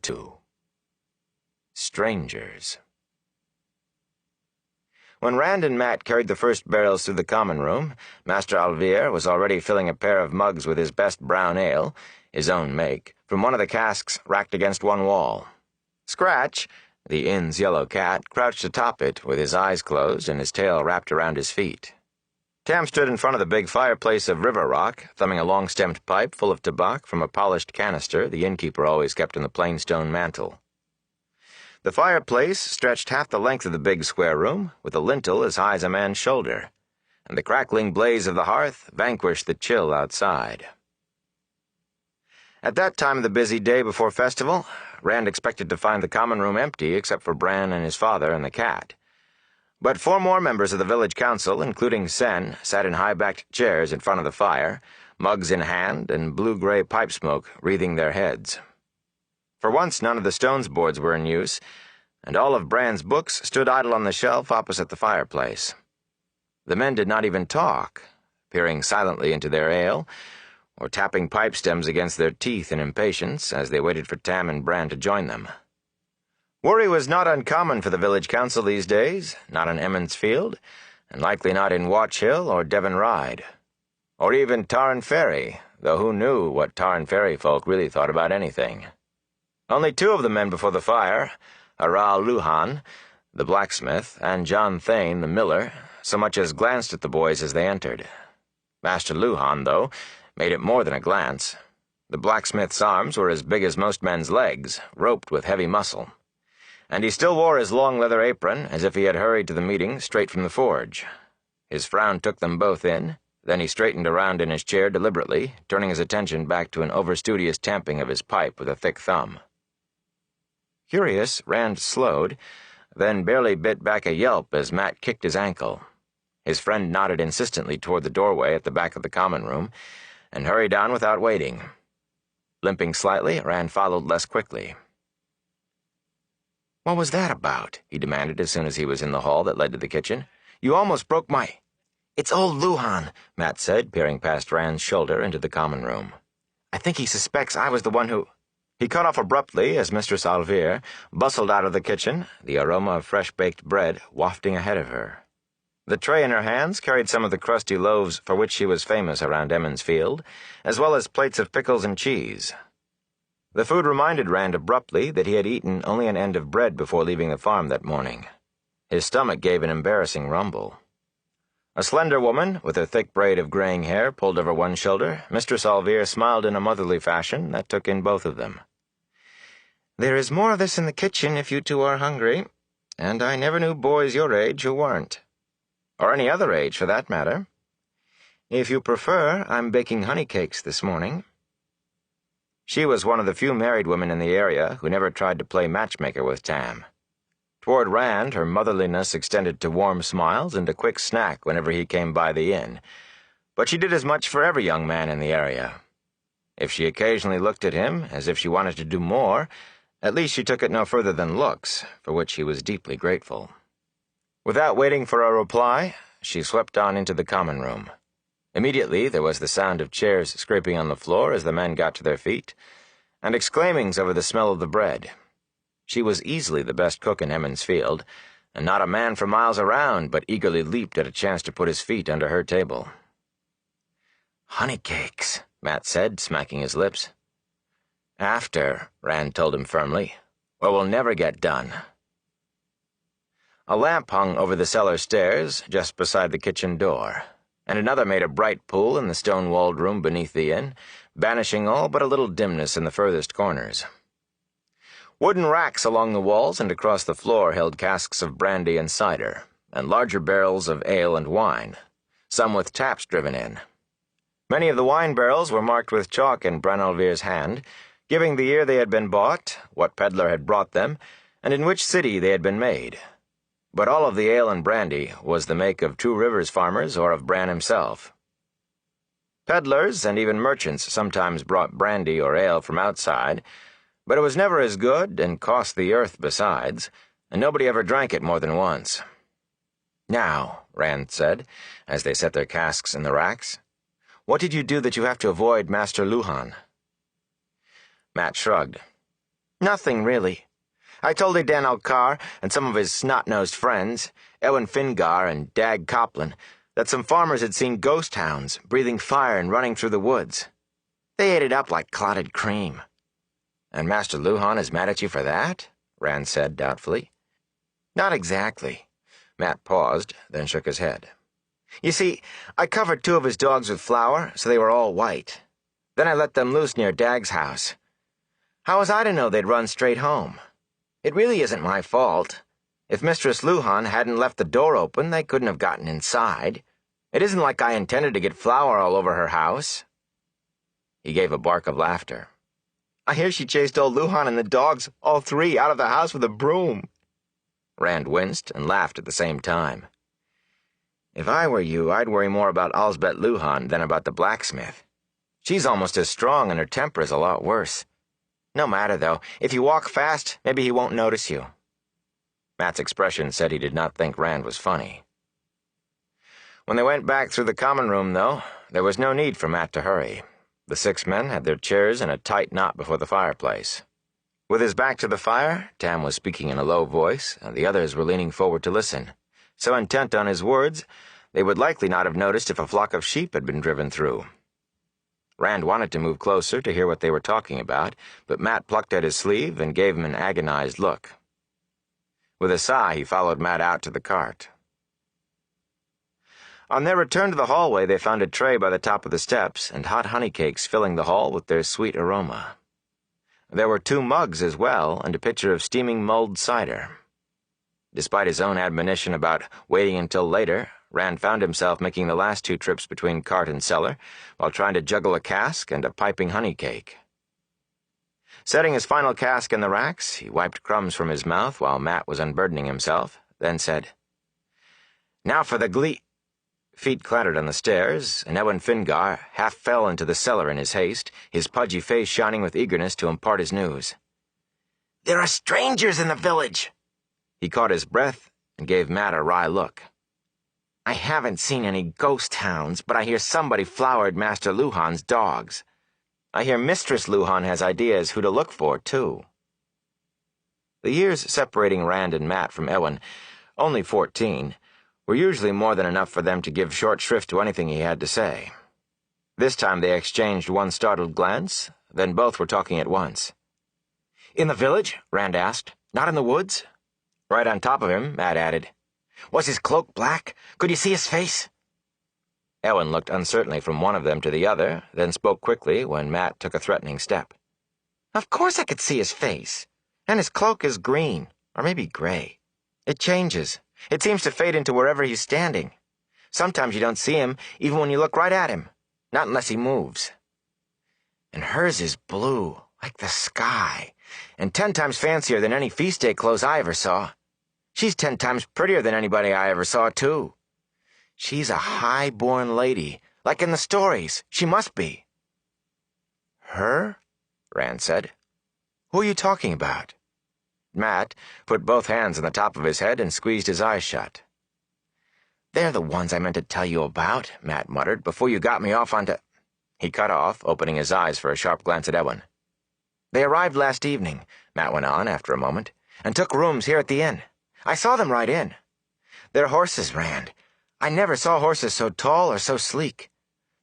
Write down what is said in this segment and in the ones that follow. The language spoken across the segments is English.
II. Strangers. When Rand and Matt carried the first barrels through the common room, Master Alvier was already filling a pair of mugs with his best brown ale, his own make, from one of the casks racked against one wall. Scratch, the inn's yellow cat, crouched atop it with his eyes closed and his tail wrapped around his feet. Tam stood in front of the big fireplace of river rock, thumbing a long-stemmed pipe full of tobacco from a polished canister the innkeeper always kept in the plain stone mantel. The fireplace stretched half the length of the big square room, with a lintel as high as a man's shoulder, and the crackling blaze of the hearth vanquished the chill outside. At that time of the busy day before festival, Rand expected to find the common room empty except for Bran and his father and the cat. But 4 more members of the village council, including Sen, sat in high-backed chairs in front of the fire, mugs in hand and blue-gray pipe smoke wreathing their heads. For once none of the stone's boards were in use, and all of Bran's books stood idle on the shelf opposite the fireplace. The men did not even talk, peering silently into their ale, or tapping pipe stems against their teeth in impatience as they waited for Tam and Bran to join them. Worry was not uncommon for the village council these days, not on Emond's Field, and likely not in Watch Hill or Devon Ride, or even Tarn Ferry, though who knew what Tarn Ferry folk really thought about anything. Only 2 of the men before the fire, Aral Luhan, the blacksmith, and John Thane, the miller, so much as glanced at the boys as they entered. Master Luhan, though, made it more than a glance. The blacksmith's arms were as big as most men's legs, roped with heavy muscle, and he still wore his long leather apron as if he had hurried to the meeting straight from the forge. His frown took them both in. Then he straightened around in his chair deliberately, turning his attention back to an overstudious tamping of his pipe with a thick thumb. Curious, Rand slowed, then barely bit back a yelp as Matt kicked his ankle. His friend nodded insistently toward the doorway at the back of the common room, and hurried on without waiting. Limping slightly, Rand followed less quickly. "What was that about?" he demanded as soon as he was in the hall that led to the kitchen. "You almost broke my—" "It's old Luhan," Matt said, peering past Rand's shoulder into the common room. "I think he suspects I was the one who—" He cut off abruptly as Mistress Alvier bustled out of the kitchen, the aroma of fresh-baked bread wafting ahead of her. The tray in her hands carried some of the crusty loaves for which she was famous around Emond's Field, as well as plates of pickles and cheese. The food reminded Rand abruptly that he had eaten only an end of bread before leaving the farm that morning. His stomach gave an embarrassing rumble. A slender woman, with her thick braid of graying hair pulled over one shoulder, Mistress Alvier smiled in a motherly fashion that took in both of them. "There is more of this in the kitchen if you 2 are hungry, and I never knew boys your age who weren't. Or any other age, for that matter. If you prefer, I'm baking honey cakes this morning." She was one of the few married women in the area who never tried to play matchmaker with Tam. Toward Rand, her motherliness extended to warm smiles and a quick snack whenever he came by the inn, but she did as much for every young man in the area. If she occasionally looked at him as if she wanted to do more, at least she took it no further than looks, for which he was deeply grateful. Without waiting for a reply, she swept on into the common room. Immediately there was the sound of chairs scraping on the floor as the men got to their feet, and exclaimings over the smell of the bread. She was easily the best cook in Emond's Field, and not a man for miles around but eagerly leaped at a chance to put his feet under her table. "Honey cakes," Matt said, smacking his lips. "After," Rand told him firmly, "or we'll never get done." A lamp hung over the cellar stairs just beside the kitchen door, and another made a bright pool in the stone-walled room beneath the inn, banishing all but a little dimness in the furthest corners. Wooden racks along the walls and across the floor held casks of brandy and cider, and larger barrels of ale and wine, some with taps driven in. Many of the wine barrels were marked with chalk in Bran Alvier's hand, giving the year they had been bought, what peddler had brought them, and in which city they had been made. But all of the ale and brandy was the make of Two Rivers farmers or of Bran himself. Peddlers and even merchants sometimes brought brandy or ale from outside, but it was never as good and cost the earth besides, and nobody ever drank it more than once. "Now," Rand said, as they set their casks in the racks, "what did you do that you have to avoid Master Luhan?" Matt shrugged. Nothing, really. I told Dan Alcar and some of his snot-nosed friends, Ewan Fingar and Dag Coplin, that some farmers had seen ghost hounds breathing fire and running through the woods. They ate it up like clotted cream. And Master Luhan is mad at you for that? Rand said doubtfully. Not exactly. Matt paused, then shook his head. You see, I covered 2 of his dogs with flour, so they were all white. Then I let them loose near Dag's house. How was I to know they'd run straight home? It really isn't my fault. If Mistress Luhan hadn't left the door open, they couldn't have gotten inside. It isn't like I intended to get flour all over her house. He gave a bark of laughter. I hear she chased old Luhan and the dogs, all 3, out of the house with a broom. Rand winced and laughed at the same time. If I were you, I'd worry more about Alsbet Luhan than about the blacksmith. She's almost as strong and her temper is a lot worse. No matter, though. If you walk fast, maybe he won't notice you. Matt's expression said he did not think Rand was funny. When they went back through the common room, though, there was no need for Matt to hurry. The 6 men had their chairs in a tight knot before the fireplace. With his back to the fire, Tam was speaking in a low voice, and the others were leaning forward to listen, so intent on his words they would likely not have noticed if a flock of sheep had been driven through. Rand wanted to move closer to hear what they were talking about, but Matt plucked at his sleeve and gave him an agonized look. With a sigh, he followed Matt out to the cart. On their return to the hallway, they found a tray by the top of the steps and hot honey cakes filling the hall with their sweet aroma. There were 2 mugs as well and a pitcher of steaming mulled cider. Despite his own admonition about waiting until later, Rand found himself making the last 2 trips between cart and cellar while trying to juggle a cask and a piping honey cake. Setting his final cask in the racks, he wiped crumbs from his mouth while Matt was unburdening himself, then said, Now for the glee— Feet clattered on the stairs, and Ewan Fingar half fell into the cellar in his haste, his pudgy face shining with eagerness to impart his news. There are strangers in the village! He caught his breath and gave Matt a wry look. I haven't seen any ghost hounds, but I hear somebody floured Master Luhan's dogs. I hear Mistress Luhan has ideas who to look for, too. The years separating Rand and Matt from Ewan, only 14, were usually more than enough for them to give short shrift to anything he had to say. This time they exchanged one startled glance, then both were talking at once. In the village? Rand asked. Not in the woods? Right on top of him, Matt added. Was his cloak black? Could you see his face? Ewan looked uncertainly from one of them to the other, then spoke quickly when Matt took a threatening step. Of course I could see his face. And his cloak is green, or maybe gray. It changes. It seems to fade into wherever he's standing. Sometimes you don't see him, even when you look right at him. Not unless he moves. And hers is blue, like the sky, and 10 times fancier than any feast day clothes I ever saw. She's 10 times prettier than anybody I ever saw, too. She's a high-born lady, like in the stories. She must be. Her? Rand said. Who are you talking about? Matt put both hands on the top of his head and squeezed his eyes shut. They're the ones I meant to tell you about, Matt muttered, before you got me off onto— He cut off, opening his eyes for a sharp glance at Ewan. They arrived last evening, Matt went on after a moment, and took rooms here at the inn. I saw them right in. They're horses, Rand. I never saw horses so tall or so sleek.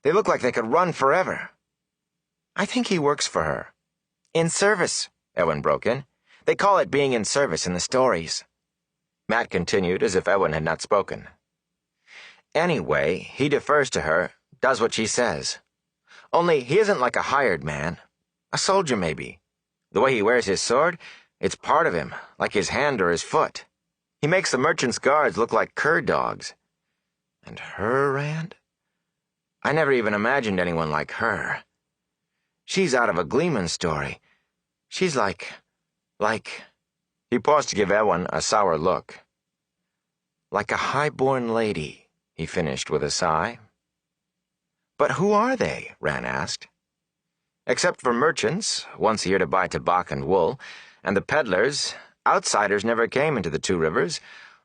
They look like they could run forever. I think he works for her. In service, Ewan broke in. They call it being in service in the stories. Matt continued as if Ewan had not spoken. Anyway, he defers to her, does what she says. Only he isn't like a hired man. A soldier, maybe. The way he wears his sword, it's part of him, like his hand or his foot. He makes the merchant's guards look like cur dogs. And her, Rand? I never even imagined anyone like her. She's out of a Gleeman story. She's like... He paused to give Ewan a sour look. Like a high-born lady, he finished with a sigh. But who are they? Rand asked. Except for merchants, once a year to buy tobacco and wool, and the peddlers, outsiders never came into the Two Rivers,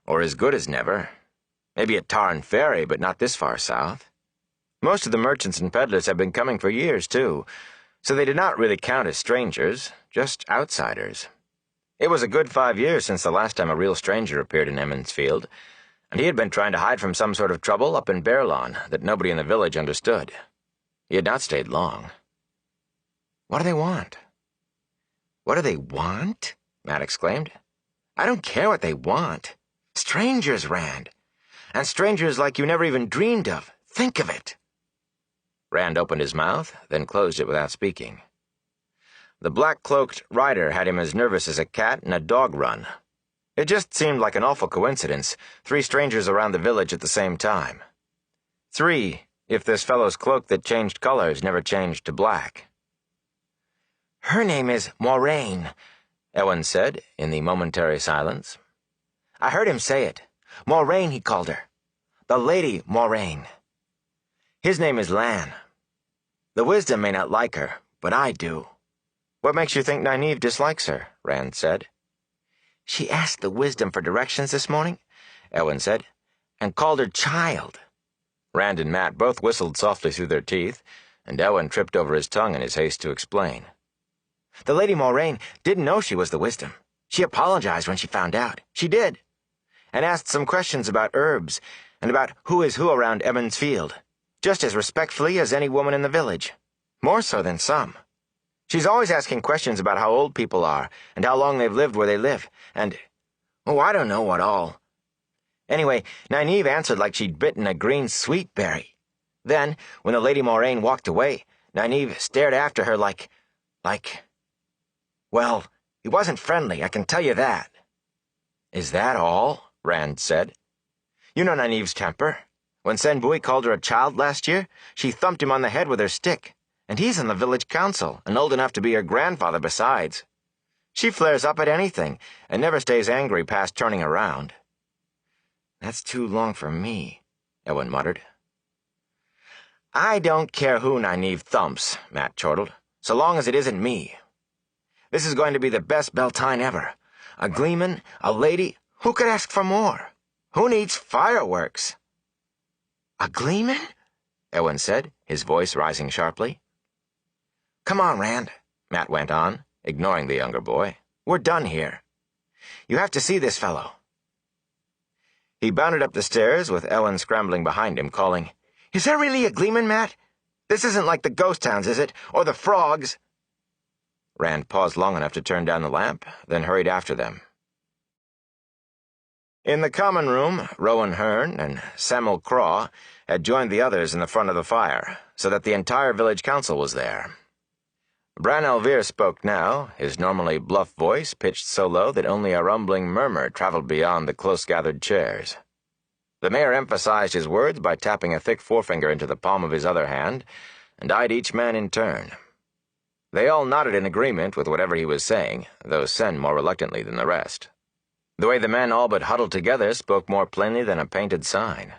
or as good as never. Maybe at Tarn Ferry, but not this far south. Most of the merchants and peddlers have been coming for years, too, So they did not really count as strangers, just outsiders. It was a good 5 years since the last time a real stranger appeared in Emmons Field, and he had been trying to hide from some sort of trouble up in Bearlawn that nobody in the village understood. He had not stayed long. What do they want? What do they want? Matt exclaimed. I don't care what they want. Strangers, Rand. And strangers like you never even dreamed of. Think of it. Rand opened his mouth, then closed it without speaking. The black-cloaked rider had him as nervous as a cat in a dog run. It just seemed like an awful coincidence, 3 strangers around the village at the same time. 3, if this fellow's cloak that changed colors never changed to black. Her name is Moraine, Ewan said in the momentary silence. I heard him say it. Moraine, he called her. The Lady Moraine. His name is Lan. The Wisdom may not like her, but I do. What makes you think Nynaeve dislikes her? Rand said. She asked the Wisdom for directions this morning, Ewan said, and called her child. Rand and Matt both whistled softly through their teeth, and Ewan tripped over his tongue in his haste to explain. The Lady Moraine didn't know she was the Wisdom. She apologized when she found out. She did. And asked some questions about herbs, and about who is who around Emmons Field, just as respectfully as any woman in the village. More so than some. She's always asking questions about how old people are, and how long they've lived where they live, and, oh, I don't know what all. Anyway, Nynaeve answered like she'd bitten a green sweet berry. Then, when the Lady Moraine walked away, Nynaeve stared after her like... Well, he wasn't friendly, I can tell you that. Is that all? Rand said. You know Nynaeve's temper. When Senbui called her a child last year, she thumped him on the head with her stick. And he's on the village council, and old enough to be her grandfather besides. She flares up at anything, and never stays angry past turning around. That's too long for me, Ewan muttered. I don't care who Nynaeve thumps, Matt chortled, so long as it isn't me. This is going to be the best Beltane ever. A gleeman, a lady, who could ask for more? Who needs fireworks? A gleeman? Ewan said, his voice rising sharply. Come on, Rand, Matt went on, ignoring the younger boy. We're done here. You have to see this fellow. He bounded up the stairs with Ewan scrambling behind him, calling, Is there really a gleeman, Matt? This isn't like the ghost towns, is it? Or the frogs? Rand paused long enough to turn down the lamp, then hurried after them. In the common room, Rowan Hearn and Sam'l Craw had joined the others in the front of the fire, so that the entire village council was there. Bran al'Vir spoke now, his normally bluff voice pitched so low that only a rumbling murmur traveled beyond the close-gathered chairs. The mayor emphasized his words by tapping a thick forefinger into the palm of his other hand, and eyed each man in turn. They all nodded in agreement with whatever he was saying, though Sen more reluctantly than the rest. The way the men all but huddled together spoke more plainly than a painted sign.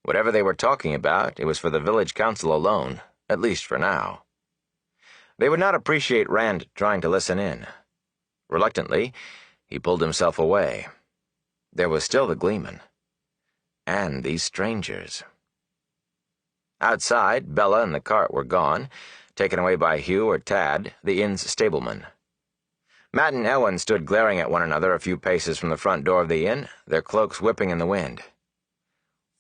Whatever they were talking about, it was for the village council alone, at least for now. They would not appreciate Rand trying to listen in. Reluctantly, he pulled himself away. There was still the gleeman. And these strangers. Outside, Bella and the cart were gone, taken away by Hugh or Tad, the inn's stableman. Matt and Ewan stood glaring at one another a few paces from the front door of the inn, their cloaks whipping in the wind.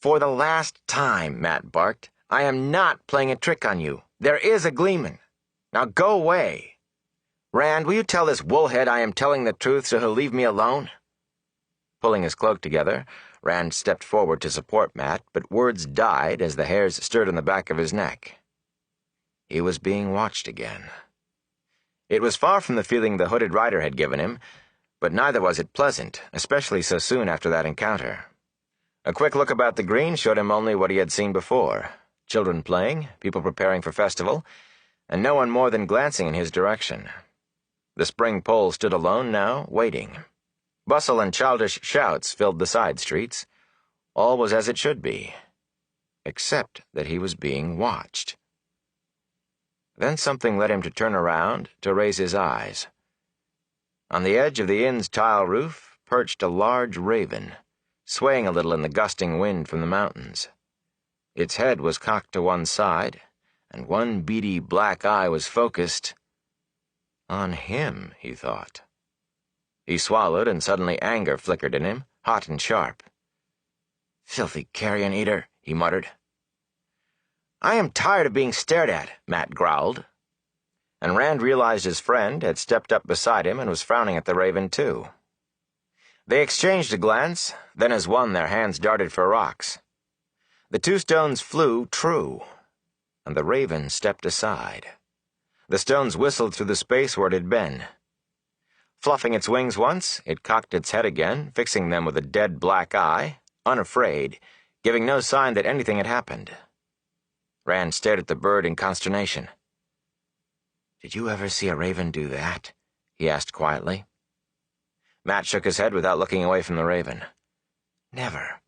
For the last time, Matt barked, I am not playing a trick on you. There is a gleeman. Now go away. Rand, will you tell this woolhead I am telling the truth so he'll leave me alone? Pulling his cloak together, Rand stepped forward to support Matt, but words died as the hairs stirred on the back of his neck. He was being watched again. It was far from the feeling the hooded rider had given him, but neither was it pleasant, especially so soon after that encounter. A quick look about the green showed him only what he had seen before. Children playing, people preparing for festival, and no one more than glancing in his direction. The spring pole stood alone now, waiting. Bustle and childish shouts filled the side streets. All was as it should be, except that he was being watched. Then something led him to turn around, to raise his eyes. On the edge of the inn's tile roof perched a large raven, swaying a little in the gusting wind from the mountains. Its head was cocked to one side, and one beady black eye was focused on him, he thought. He swallowed, and suddenly anger flickered in him, hot and sharp. "Filthy carrion eater," he muttered. "I am tired of being stared at," Matt growled. And Rand realized his friend had stepped up beside him and was frowning at the raven, too. They exchanged a glance, then as one their hands darted for rocks. The two stones flew true, and the raven stepped aside. The stones whistled through the space where it had been. Fluffing its wings once, it cocked its head again, fixing them with a dead black eye, unafraid, giving no sign that anything had happened. Rand stared at the bird in consternation. "Did you ever see a raven do that?" he asked quietly. Matt shook his head without looking away from the raven. "Never.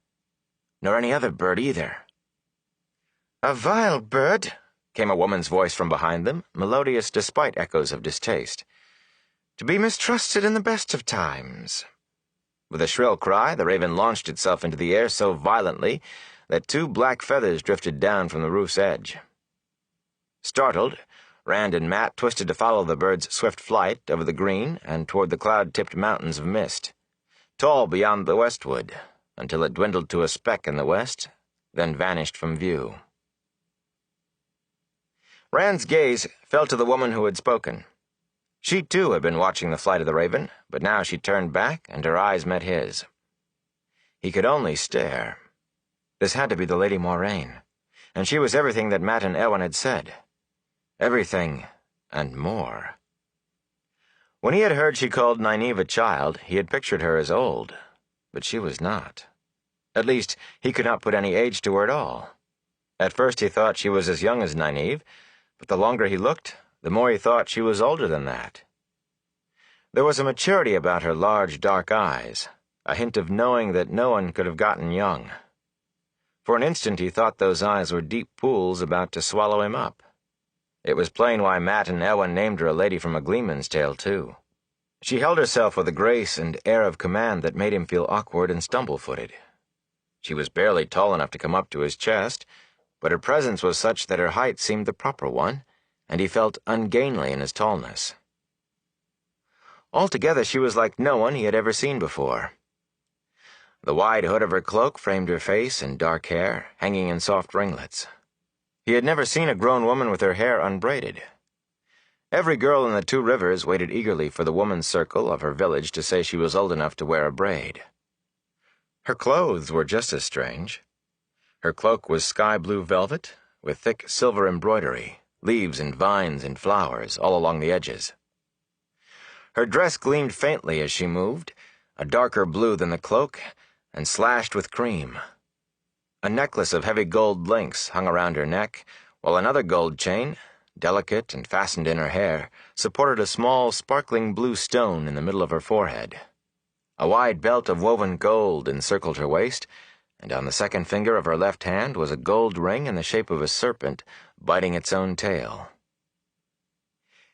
Nor any other bird either." "A vile bird," came a woman's voice from behind them, melodious despite echoes of distaste. "To be mistrusted in the best of times." With a shrill cry, the raven launched itself into the air so violently that two black feathers drifted down from the roof's edge. Startled, Rand and Matt twisted to follow the bird's swift flight over the green and toward the cloud-tipped mountains of mist, tall beyond the westwood, until it dwindled to a speck in the west, then vanished from view. Rand's gaze fell to the woman who had spoken. She, too, had been watching the flight of the raven, but now she turned back and her eyes met his. He could only stare. This had to be the Lady Moraine, and she was everything that Matt and Ewan had said. Everything, and more. When he had heard she called Nynaeve a child, he had pictured her as old, but she was not. At least, he could not put any age to her at all. At first he thought she was as young as Nynaeve, but the longer he looked, the more he thought she was older than that. There was a maturity about her large, dark eyes, a hint of knowing that no one could have gotten young. For an instant he thought those eyes were deep pools about to swallow him up. It was plain why Matt and Ewan named her a lady from a gleeman's tale, too. She held herself with a grace and air of command that made him feel awkward and stumble-footed. She was barely tall enough to come up to his chest, but her presence was such that her height seemed the proper one, and he felt ungainly in his tallness. Altogether, she was like no one he had ever seen before. The wide hood of her cloak framed her face and dark hair, hanging in soft ringlets. He had never seen a grown woman with her hair unbraided. Every girl in the Two Rivers waited eagerly for the woman's circle of her village to say she was old enough to wear a braid. Her clothes were just as strange. Her cloak was sky-blue velvet, with thick silver embroidery, leaves and vines and flowers all along the edges. Her dress gleamed faintly as she moved, a darker blue than the cloak, and slashed with cream. A necklace of heavy gold links hung around her neck, while another gold chain, delicate and fastened in her hair, supported a small, sparkling blue stone in the middle of her forehead. A wide belt of woven gold encircled her waist, and on the second finger of her left hand was a gold ring in the shape of a serpent biting its own tail.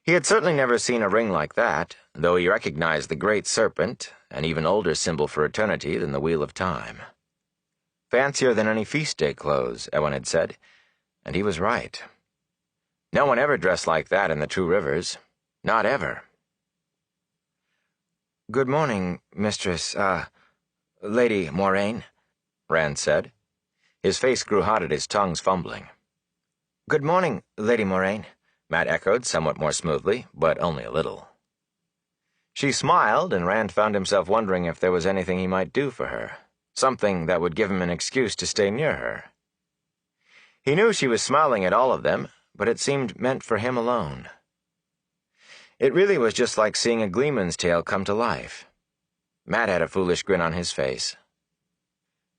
He had certainly never seen a ring like that, though he recognized the Great Serpent, an even older symbol for eternity than the Wheel of Time. Fancier than any feast-day clothes, Ewan had said, and he was right. No one ever dressed like that in the Two Rivers. Not ever. "Good morning, Lady Moraine," Rand said. His face grew hot at his tongue's fumbling. "Good morning, Lady Moraine," Matt echoed somewhat more smoothly, but only a little. She smiled, and Rand found himself wondering if there was anything he might do for her, something that would give him an excuse to stay near her. He knew she was smiling at all of them, but it seemed meant for him alone. It really was just like seeing a gleeman's tale come to life. Matt had a foolish grin on his face.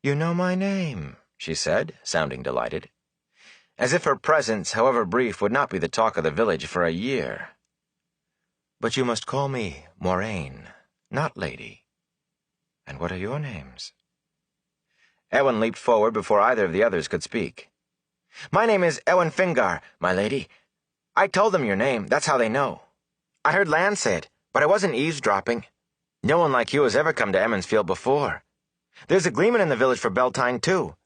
"You know my name," she said, sounding delighted. As if her presence, however brief, would not be the talk of the village for a year. "But you must call me Moraine, not Lady. And what are your names?" Ewan leaped forward before either of the others could speak. "My name is Ewan Fingar, my lady. I told them your name, that's how they know. I heard Lan say it, but I wasn't eavesdropping. No one like you has ever come to Emmonsfield before. There's a gleeman in the village for Beltane, too.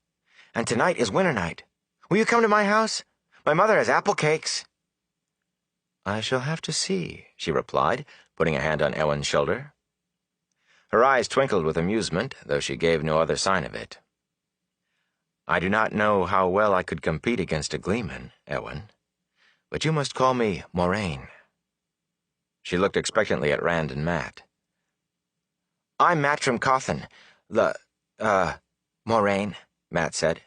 And tonight is winter night. Will you come to my house? My mother has apple cakes." "I shall have to see," she replied, putting a hand on Ewen's shoulder. Her eyes twinkled with amusement, though she gave no other sign of it. "I do not know how well I could compete against a gleeman, Ewen, but you must call me Moraine." She looked expectantly at Rand and Matt. "I'm Matt from Cawthon. Moraine," Matt said.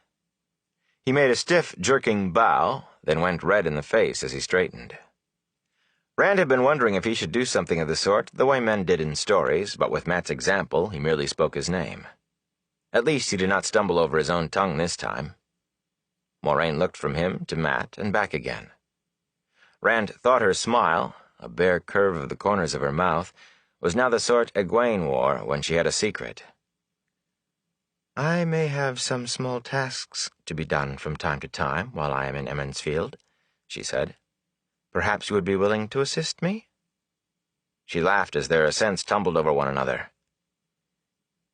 He made a stiff, jerking bow, then went red in the face as he straightened. Rand had been wondering if he should do something of the sort, the way men did in stories, but with Matt's example, he merely spoke his name. At least he did not stumble over his own tongue this time. Moraine looked from him to Matt and back again. Rand thought her smile, a bare curve of the corners of her mouth, was now the sort Egwene wore when she had a secret. "I may have some small tasks to be done from time to time while I am in Emond's Field," she said. "Perhaps you would be willing to assist me?" She laughed as their assents tumbled over one another.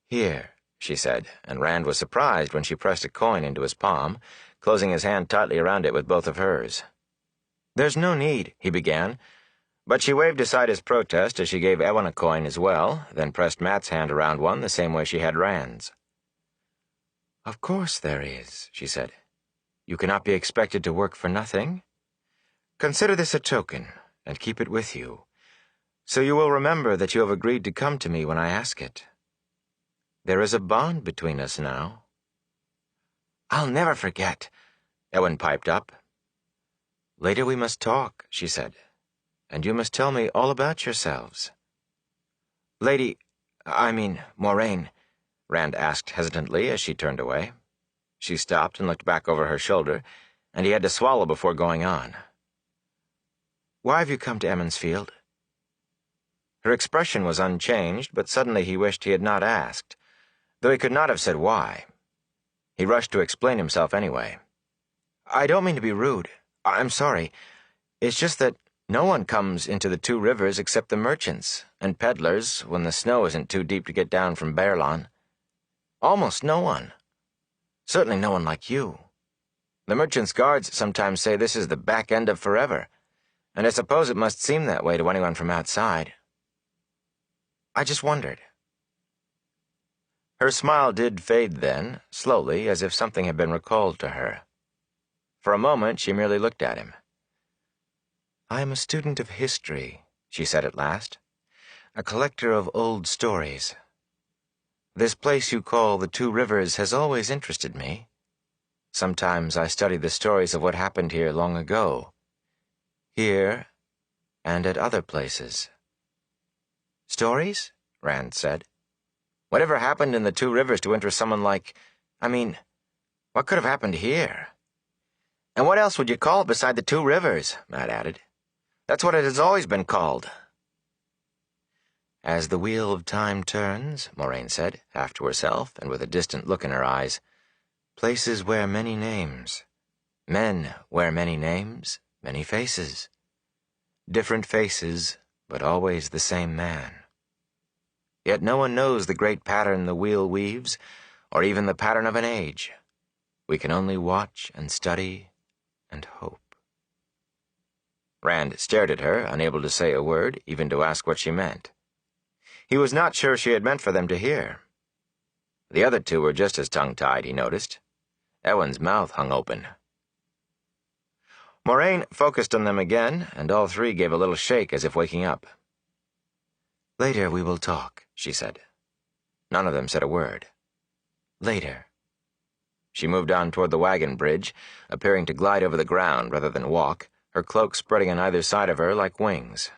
"Here," she said, and Rand was surprised when she pressed a coin into his palm, closing his hand tightly around it with both of hers. "There's no need," he began, but she waved aside his protest as she gave Ewen a coin as well, then pressed Matt's hand around one the same way she had Rand's. "Of course there is," she said. "You cannot be expected to work for nothing. Consider this a token, and keep it with you, so you will remember that you have agreed to come to me when I ask it. There is a bond between us now." "I'll never forget," Ewen piped up. "Later we must talk," she said, "and you must tell me all about yourselves." Moraine, Rand asked hesitantly as she turned away. She stopped and looked back over her shoulder, and he had to swallow before going on. "Why have you come to Emond's Field?" Her expression was unchanged, but suddenly he wished he had not asked, though he could not have said why. He rushed to explain himself anyway. "I don't mean to be rude. I'm sorry. It's just that no one comes into the Two Rivers except the merchants and peddlers when the snow isn't too deep to get down from Baerlon. Almost no one. Certainly no one like you. The merchants' guards sometimes say this is the back end of forever, and I suppose it must seem that way to anyone from outside. I just wondered." Her smile did fade then, slowly, as if something had been recalled to her. For a moment she merely looked at him. "I am a student of history," she said at last, "a collector of old stories. This place you call the Two Rivers has always interested me. Sometimes I study the stories of what happened here long ago, here and at other places." "Stories?" Rand said. "Whatever happened in the Two Rivers to interest someone like... what could have happened here?" "And what else would you call it beside the Two Rivers?" Matt added. "That's what it has always been called." "As the wheel of time turns," Moraine said, half to herself and with a distant look in her eyes, "places wear many names. Men wear many names, many faces. Different faces, but always the same man. Yet no one knows the great pattern the wheel weaves, or even the pattern of an age. We can only watch and study and hope." Rand stared at her, unable to say a word, even to ask what she meant. He was not sure she had meant for them to hear. The other two were just as tongue-tied, he noticed. Ewen's mouth hung open. Moraine focused on them again, and all three gave a little shake as if waking up. "Later we will talk," she said. None of them said a word. "Later." She moved on toward the wagon bridge, appearing to glide over the ground rather than walk, her cloak spreading on either side of her like wings.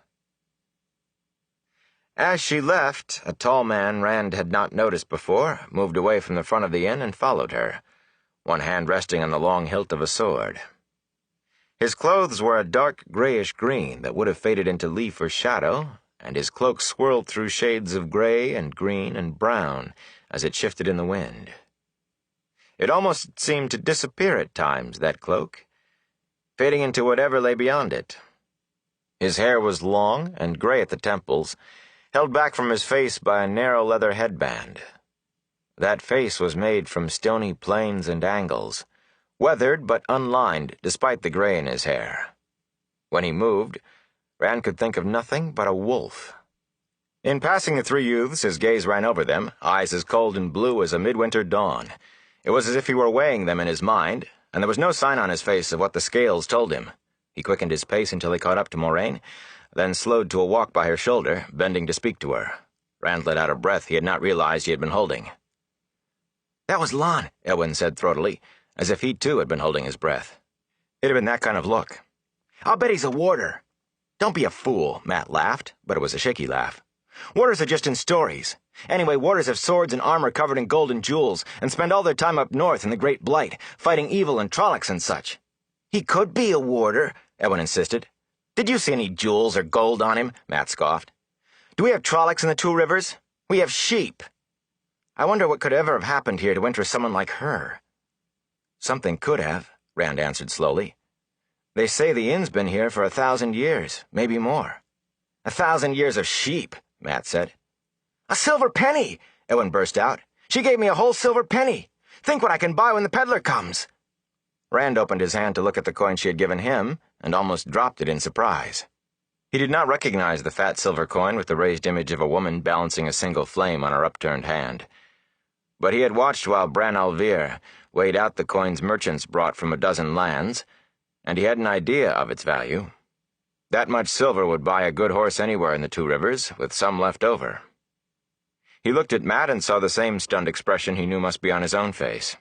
As she left, a tall man Rand had not noticed before moved away from the front of the inn and followed her, one hand resting on the long hilt of a sword. His clothes were a dark grayish-green that would have faded into leaf or shadow, and his cloak swirled through shades of gray and green and brown as it shifted in the wind. It almost seemed to disappear at times, that cloak, fading into whatever lay beyond it. His hair was long and gray at the temples, held back from his face by a narrow leather headband. That face was made from stony planes and angles, weathered but unlined despite the gray in his hair. When he moved, Rand could think of nothing but a wolf. In passing the three youths, his gaze ran over them, eyes as cold and blue as a midwinter dawn. It was as if he were weighing them in his mind, and there was no sign on his face of what the scales told him. He quickened his pace until he caught up to Moraine, then slowed to a walk by her shoulder, bending to speak to her. Rand let out a breath he had not realized he had been holding. "That was Lon," Elwyn said throatily, as if he too had been holding his breath. It had been that kind of look. "I'll bet he's a warder." "Don't be a fool," Matt laughed, but it was a shaky laugh. "Warders are just in stories. Anyway, warders have swords and armor covered in gold and jewels, and spend all their time up north in the Great Blight, fighting evil and Trollocs and such." "He could be a warder," Elwyn insisted. "Did you see any jewels or gold on him?" Matt scoffed. "Do we have Trollocs in the Two Rivers? We have sheep. I wonder what could ever have happened here to interest someone like her." "Something could have," Rand answered slowly. "They say the inn's been here for 1,000 years, maybe more." 1,000 years of sheep," Matt said. "A silver penny!" Elwyn burst out. "She gave me a whole silver penny. Think what I can buy when the peddler comes." Rand opened his hand to look at the coin she had given him, and almost dropped it in surprise. He did not recognize the fat silver coin with the raised image of a woman balancing a single flame on her upturned hand. But he had watched while Bran al'Vir weighed out the coins merchants brought from a dozen lands, and he had an idea of its value. That much silver would buy a good horse anywhere in the Two Rivers, with some left over. He looked at Matt and saw the same stunned expression he knew must be on his own face.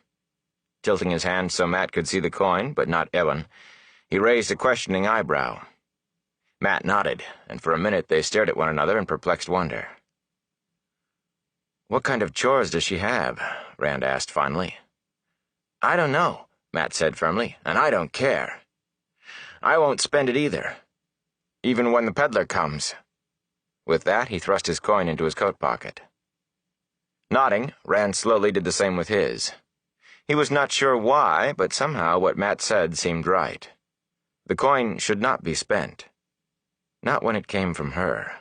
Tilting his hand so Matt could see the coin, but not Elwyn, he raised a questioning eyebrow. Matt nodded, and for a minute they stared at one another in perplexed wonder. "What kind of chores does she have?" Rand asked finally. "I don't know," Matt said firmly, "and I don't care. I won't spend it either. Even when the peddler comes." With that, he thrust his coin into his coat pocket. Nodding, Rand slowly did the same with his. He was not sure why, but somehow what Matt said seemed right. The coin should not be spent. Not when it came from her.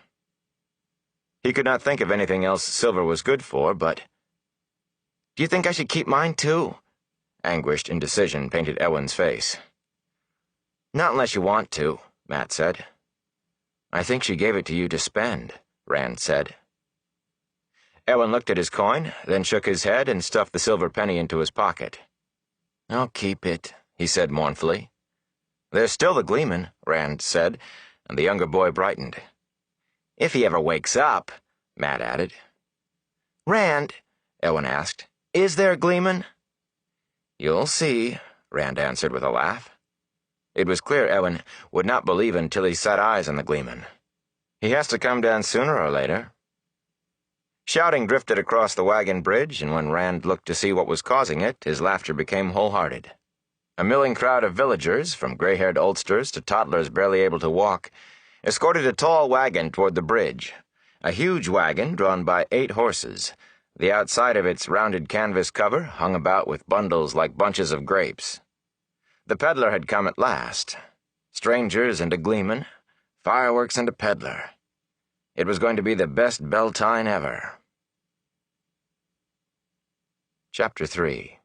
He could not think of anything else silver was good for, but— "Do you think I should keep mine, too?" Anguished indecision painted Elwyn's face. "Not unless you want to," Matt said. "I think she gave it to you to spend," Rand said. Elwyn looked at his coin, then shook his head and stuffed the silver penny into his pocket. "I'll keep it," he said mournfully. "There's still the Gleeman," Rand said, and the younger boy brightened. "If he ever wakes up," Matt added. "Rand," Elwyn asked, "is there a Gleeman?" "You'll see," Rand answered with a laugh. It was clear Elwyn would not believe until he set eyes on the Gleeman. He has to come down sooner or later. Shouting drifted across the wagon bridge, and when Rand looked to see what was causing it, his laughter became wholehearted. A milling crowd of villagers, from gray-haired oldsters to toddlers barely able to walk, escorted a tall wagon toward the bridge. A huge wagon drawn by 8 horses. The outside of its rounded canvas cover hung about with bundles like bunches of grapes. The peddler had come at last. Strangers and a Gleeman, fireworks and a peddler. It was going to be the best Beltane ever. Chapter 3